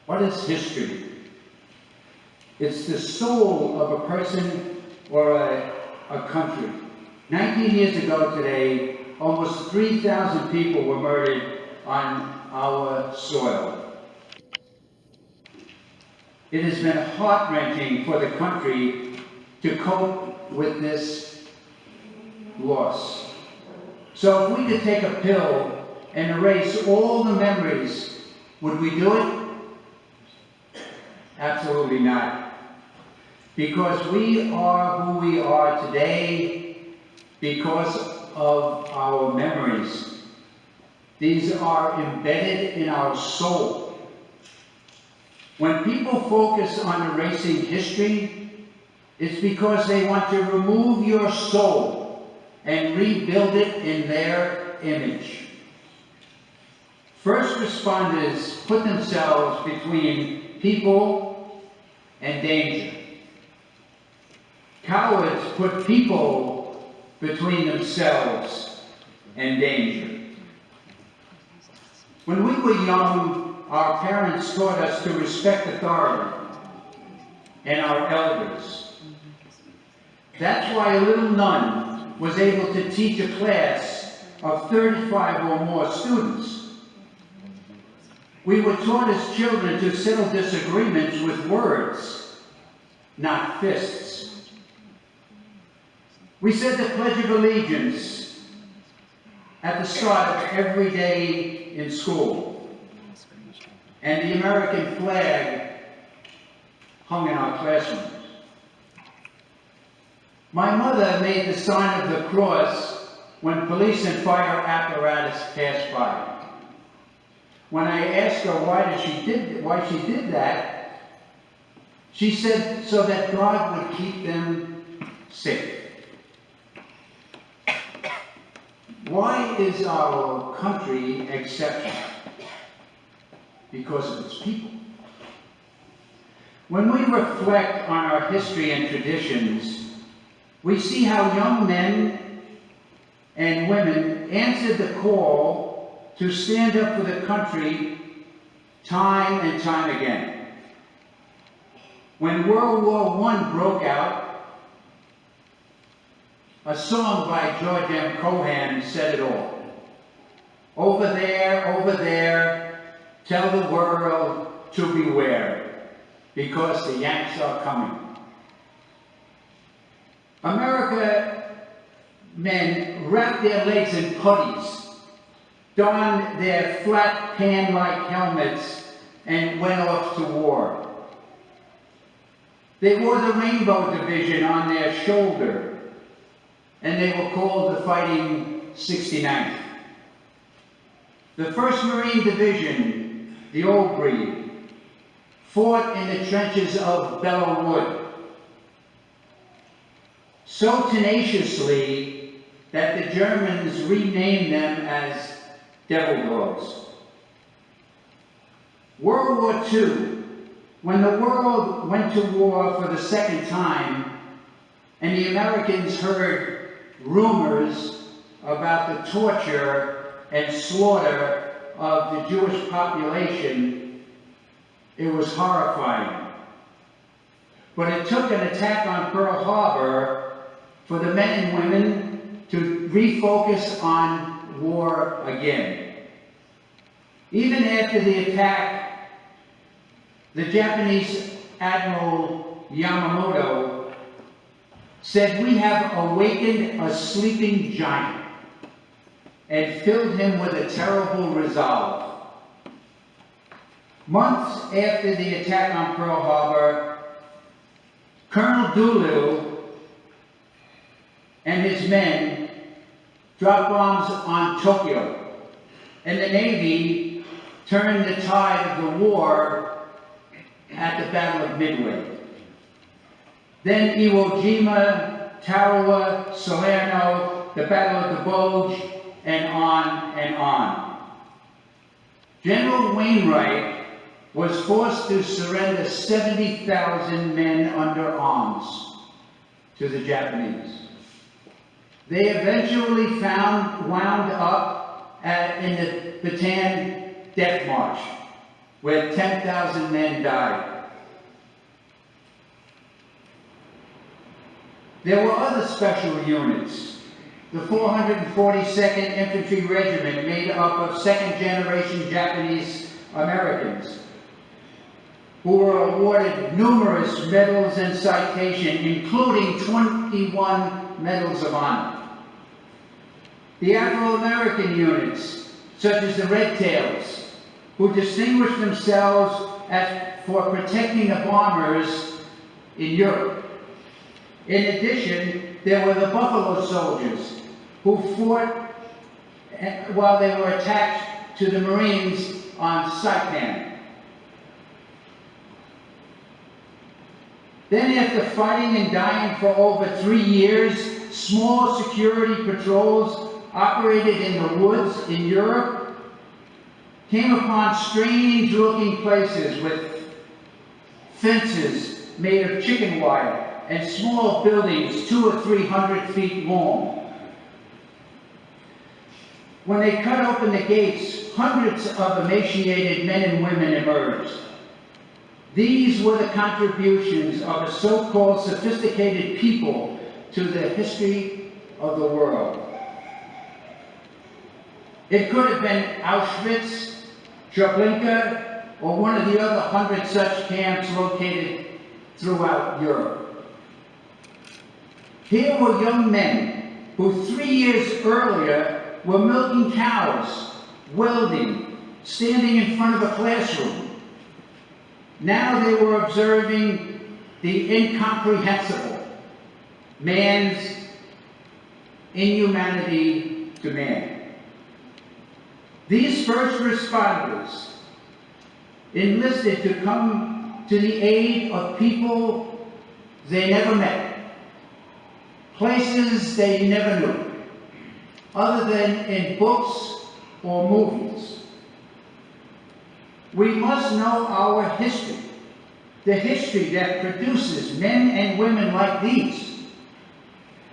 What is history? It's the soul of a person or a country. 19 years ago today, almost 3,000 people were murdered on our soil. It has been heart-wrenching for the country to cope with this loss. So if we could take a pill and erase all the memories, would we do it? Absolutely not. Because we are who we are today because of our memories. These are embedded in our soul. When people focus on erasing history, it's because they want to remove your soul and rebuild it in their image. First responders put themselves between people and danger. Cowards put people between themselves and danger. When we were young, our parents taught us to respect authority and our elders. That's why a little nun was able to teach a class of 35 or more students. We were taught as children to settle disagreements with words, not fists. We said the Pledge of Allegiance at the start of every day in school. And the American flag hung in our classrooms. My mother made the sign of the cross when police and fire apparatus passed by. When I asked her why she did that, she said so that God would keep them safe. Why is our country exceptional? Because of its people. When we reflect on our history and traditions, we see how young men and women answered the call to stand up for the country time and time again. When World War I broke out, a song by George M. Cohan said it all. Over there, tell the world to beware, because the Yanks are coming. America men wrapped their legs in puttees, donned their flat pan-like helmets, and went off to war. They wore the Rainbow Division on their shoulder, and they were called the Fighting 69th. The 1st Marine Division, the old breed, fought in the trenches of Belleau Wood so tenaciously that the Germans renamed them as Devil Dogs. World War II, when the world went to war for the second time, and the Americans heard rumors about the torture and slaughter of the Jewish population, it was horrifying. But it took an attack on Pearl Harbor for the men and women to refocus on war again. Even after the attack, the Japanese Admiral Yamamoto said, "We have awakened a sleeping giant," and filled him with a terrible resolve. Months after the attack on Pearl Harbor, Colonel Doolittle and his men dropped bombs on Tokyo, and the Navy turned the tide of the war at the Battle of Midway. Then Iwo Jima, Tarawa, Salerno, the Battle of the Bulge, and on and on. General Wainwright was forced to surrender 70,000 men under arms to the Japanese. They eventually wound up in the Bataan Death March, where 10,000 men died. There were other special units. The 442nd Infantry Regiment, made up of second-generation Japanese Americans, who were awarded numerous medals and citations, including 21 Medals of Honor. The Afro-American units, such as the Red Tails, who distinguished themselves for protecting the bombers in Europe. In addition, there were the Buffalo Soldiers, who fought while they were attached to the Marines on Saipan. Then, after fighting and dying for over 3 years, small security patrols operated in the woods in Europe came upon strange-looking places with fences made of chicken wire and small buildings 200 or 300 feet long. When they cut open the gates, hundreds of emaciated men and women emerged. These were the contributions of a so-called sophisticated people to the history of the world. It could have been Auschwitz, Treblinka, or one of the other 100 such camps located throughout Europe. Here were young men who 3 years earlier were milking cows, welding, standing in front of a classroom. Now they were observing the incomprehensible, man's inhumanity to man. These first responders enlisted to come to the aid of people they never met, places they never knew, other than in books or movies. We must know our history, the history that produces men and women like these.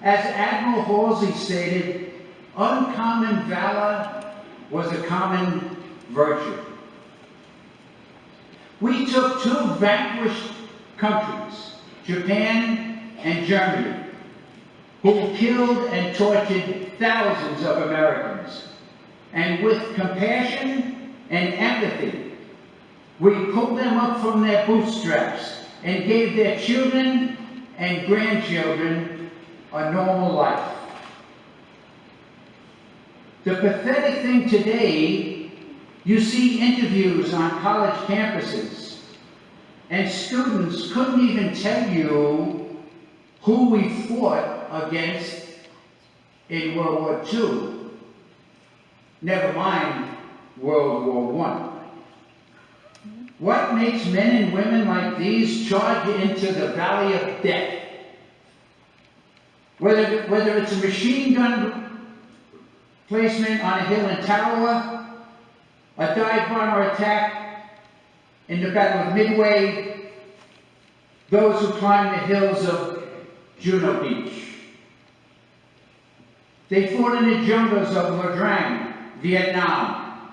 As Admiral Halsey stated, uncommon valor was a common virtue. We took two vanquished countries, Japan and Germany, who killed and tortured thousands of Americans, and with compassion and empathy, we pulled them up from their bootstraps and gave their children and grandchildren a normal life. The pathetic thing today, you see interviews on college campuses, and students couldn't even tell you who we fought against in World War II, never mind World War I. What makes men and women like these charge into the valley of death? Whether it's a machine gun placement on a hill in Tarawa, a dive bomber attack in the Battle of Midway, those who climb the hills of Juno Beach. They fought in the jungles of Nha Trang, Vietnam,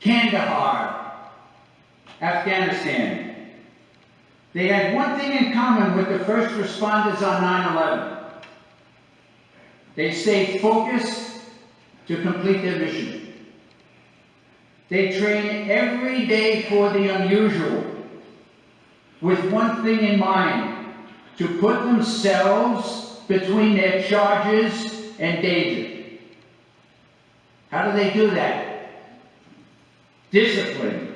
Kandahar, Afghanistan. They had one thing in common with the first responders on 9/11. They stayed focused to complete their mission. They trained every day for the unusual, with one thing in mind: to put themselves between their charges and danger. How do they do that? Discipline.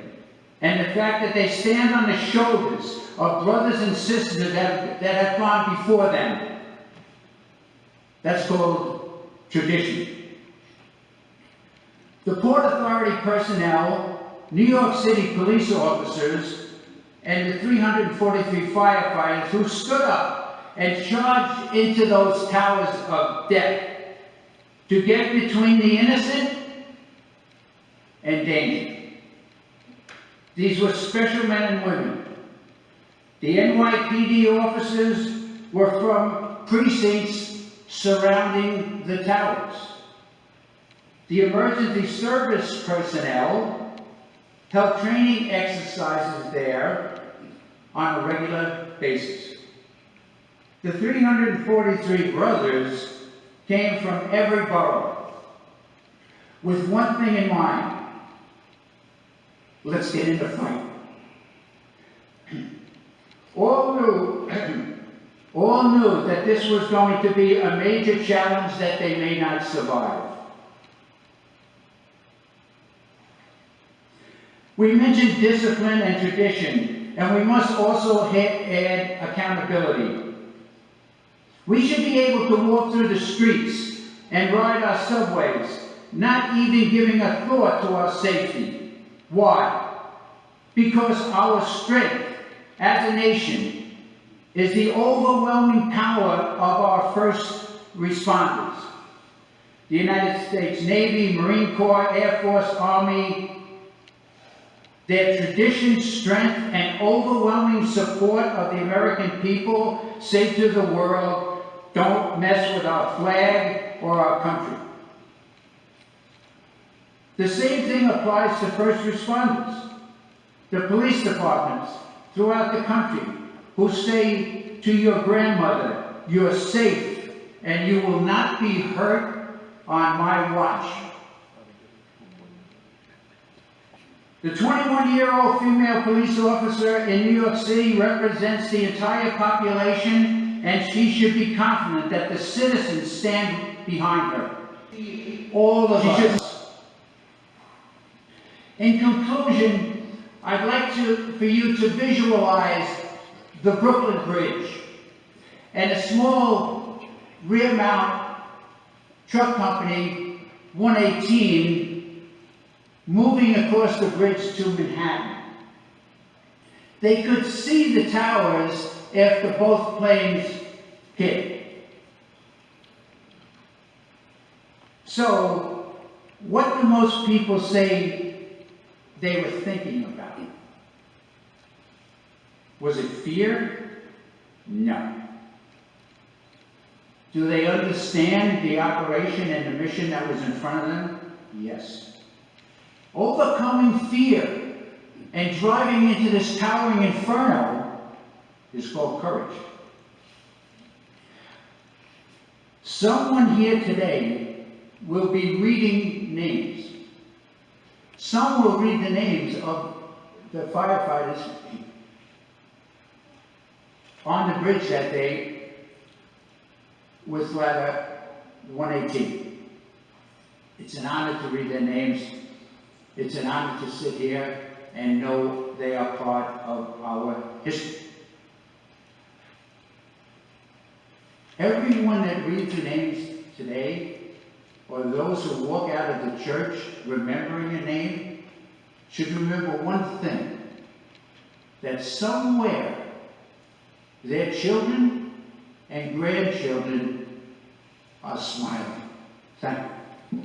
And the fact that they stand on the shoulders of brothers and sisters that have gone before them. That's called tradition. The Port Authority personnel, New York City police officers, and the 343 firefighters who stood up and charged into those towers of death to get between the innocent and danger. These were special men and women. The NYPD officers were from precincts surrounding the towers. The emergency service personnel held training exercises there on a regular basis. The 343 brothers came from every borough with one thing in mind: let's get in the fight. All knew that this was going to be a major challenge that they may not survive. We mentioned discipline and tradition, and we must also add accountability. We should be able to walk through the streets and ride our subways, not even giving a thought to our safety. Why? Because our strength as a nation is the overwhelming power of our first responders. The United States Navy, Marine Corps, Air Force, Army. Their tradition, strength, and overwhelming support of the American people say to the world, don't mess with our flag or our country. The same thing applies to first responders, the police departments throughout the country, who say to your grandmother, you're safe and you will not be hurt on my watch. The 21-year-old female police officer in New York City represents the entire population, and she should be confident that the citizens stand behind her. All of us. In conclusion, I'd like for you to visualize the Brooklyn Bridge and a small rear mount truck company, 118, moving across the bridge to Manhattan. They could see the towers after both planes hit. So, what do most people say they were thinking about? Was it fear? No. Do they understand the operation and the mission that was in front of them? Yes. Overcoming fear and driving into this towering inferno is called courage. Someone here today will be reading names. Some will read the names of the firefighters on the bridge that day with ladder 118. It's an honor to read their names. It's an honor to sit here and know they are part of our history. Everyone that reads the names today, or those who walk out of the church remembering a name, should remember one thing: that somewhere their children and grandchildren are smiling. Thank you.